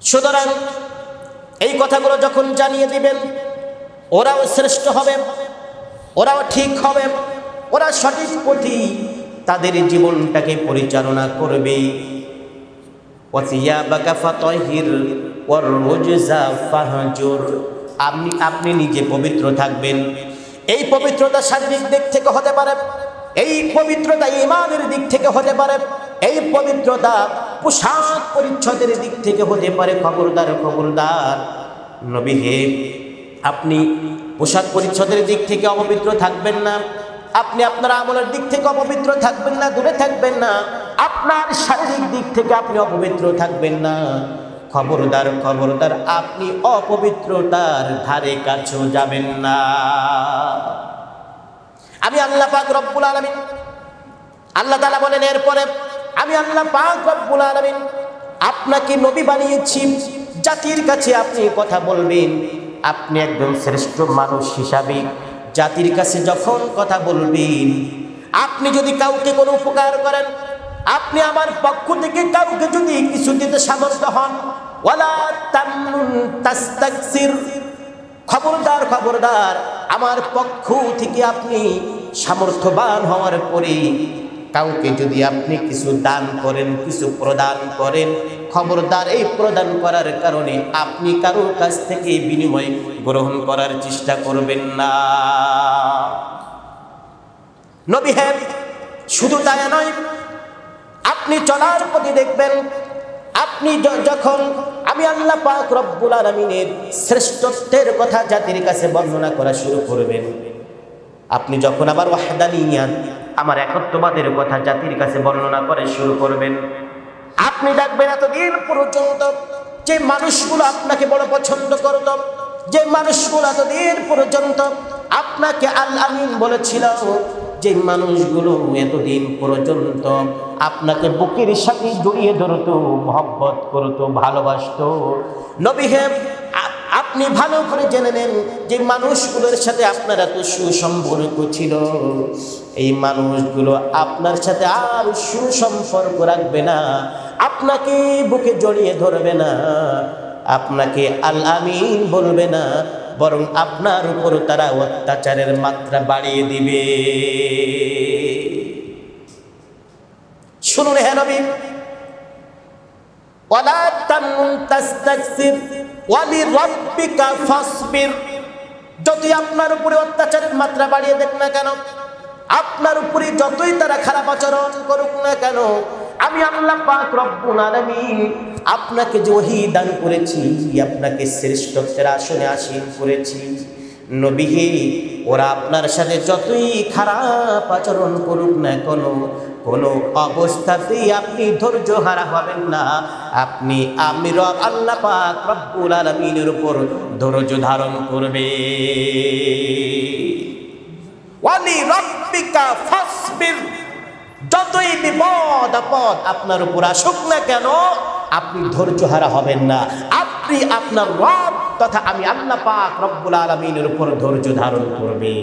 সুতরাং এই কথাগুলো যখন জানিয়ে দিবেন, ওরাও শ্রেষ্ঠ হবে, ওরাও ঠিক হবে, ওরা সঠিক পথে তাদের জীবনটাকে পরিচালনা করবে। ওয়াসিয়াবাকা ফাতাহির ওয়ার রুজজা ফাহজুর। আপনি নিজে পবিত্র থাকবেন। এই পবিত্রতা শারীরিক দিক থেকে হতে পারে, এই পবিত্রতা ঈমানের দিক থেকে হতে পারে, এই পবিত্রতা পোশাক পরিচ্ছদের দিক থেকে হতে পারে। খবরদার খবরদার নবী হে, আপনি পোশাক পরিচ্ছদের দিক থেকে অপবিত্র থাকবেন না, আপনি আপনার আমলের দিক থেকে অপবিত্র থাকবেন না, দূরে থাকবেন না, আপনার শারীরিক দিক থেকে আপনি অপবিত্র থাকবেন না। খবরদার খবরদার আপনি অপবিত্রতার ধারে কাছেও যাবেন না। আমি আল্লাহ পাক রব্বুল আলামিন, আল্লাহ তাআলা বলেন এরপরে, আমি আল্লাহ পাক রব্বুল আলামিন আপনাকে নবী বানিয়েছি, জাতির কাছে আপনি কথা বলবেন। আপনি একদম শ্রেষ্ঠ মানুষ হিসাবে জাতির কাছে যখন কথা বলবেন, আপনি যদি কাউকে কোনো উপকার করেন, আপনি আমার পক্ষ থেকে কাউকে যদি কিছু দিতে সামর্থ্য হন, ওয়ালা তামনুন তাস্তাকসির, খবরদার খবরদার আমার পক্ষ থেকে আপনি সামর্থ্যবান হওয়ার পরে কাউকে যদি আপনি কিছু দান করেন, কিছু প্রদান করেন, খবরদার এই প্রদান করার কারণে আপনি কারোর কাছ থেকে বিনিময় গ্রহণ করার চেষ্টা করবেন না। নবী হে, শুধু তাই নয়, আপনি চলার পথে দেখবেন, আপনি যখন আমি আল্লাহ পাক রব্বুল আলামিনের শ্রেষ্ঠত্বের কথা জাতির কাছে বর্ণনা করা শুরু করবেন, আপনি যখন আবার ওয়াহদানিয়াত আমার একত্ববাদের কথা জাতির কাছে বর্ণনা করে শুরু করবেন, আপনি দেখবেন এতদিন পর্যন্ত যে মানুষগুলো আপনাকে বড় পছন্দ করত, যে মানুষগুলো এতদিন পর্যন্ত আপনাকে আল আমিন বলেছিল, যে মানুষগুলো এতদিন পর্যন্ত আপনাকে বুকের সাথে জড়িয়ে ধরতো, মহব্বত করতো, ভালোবাসতো, নবী হে আপনি ভালো করে জেনে নেন যে মানুষগুলোর সাথে আপনার এত সুসম্পর্ক ছিল, এই মানুষগুলো আপনার সাথে আর সুসম্পর্ক রাখবে না, আপনাকে বুকে জড়িয়ে ধরবে না, আপনাকে আল আমিন বলবে না, বরং আপনার উপর তারা অত্যাচারের মাত্রা বাড়িয়ে দিবে। শুনুন হে নবী, ওয়ালা তামনুন তাস্তাকসির ওয়ালি রাব্বিকা ফাসবির। যতই আপনার উপরে অত্যাচারের মাত্রা বাড়িয়ে দেখ না কেন, আপনার উপরে যতই তারা খারাপ আচরণ করুক না কেন, আমি আল্লাহ পাক রব্বুল আলামিন আপনাকে যে ওহী দান করেছি, আপনাকে শ্রেষ্ঠত্বের আসনে আসীন করেছি, নবী হে ওরা আপনার সাথে যতই খারাপ আচরণ করুক না কেন, কোনো অবস্থাতেই আপনি ধৈর্য হারা হবেন না। আপনি আমি আল্লাহ পাক রব্বুল আলামিনের উপর ধৈর্য ধারণ করবে। ওয়ালি রাব্বিকা ফাসবির, যতই বিপদ আপদ আপনার উপর আসুক না কেন, আপনি ধৈর্য হারা হবেন না। আপনি আপনার রব তথা আমি আল্লাহ পাক রব্বুল আলামিনের উপর ধৈর্য ধারণ করবে।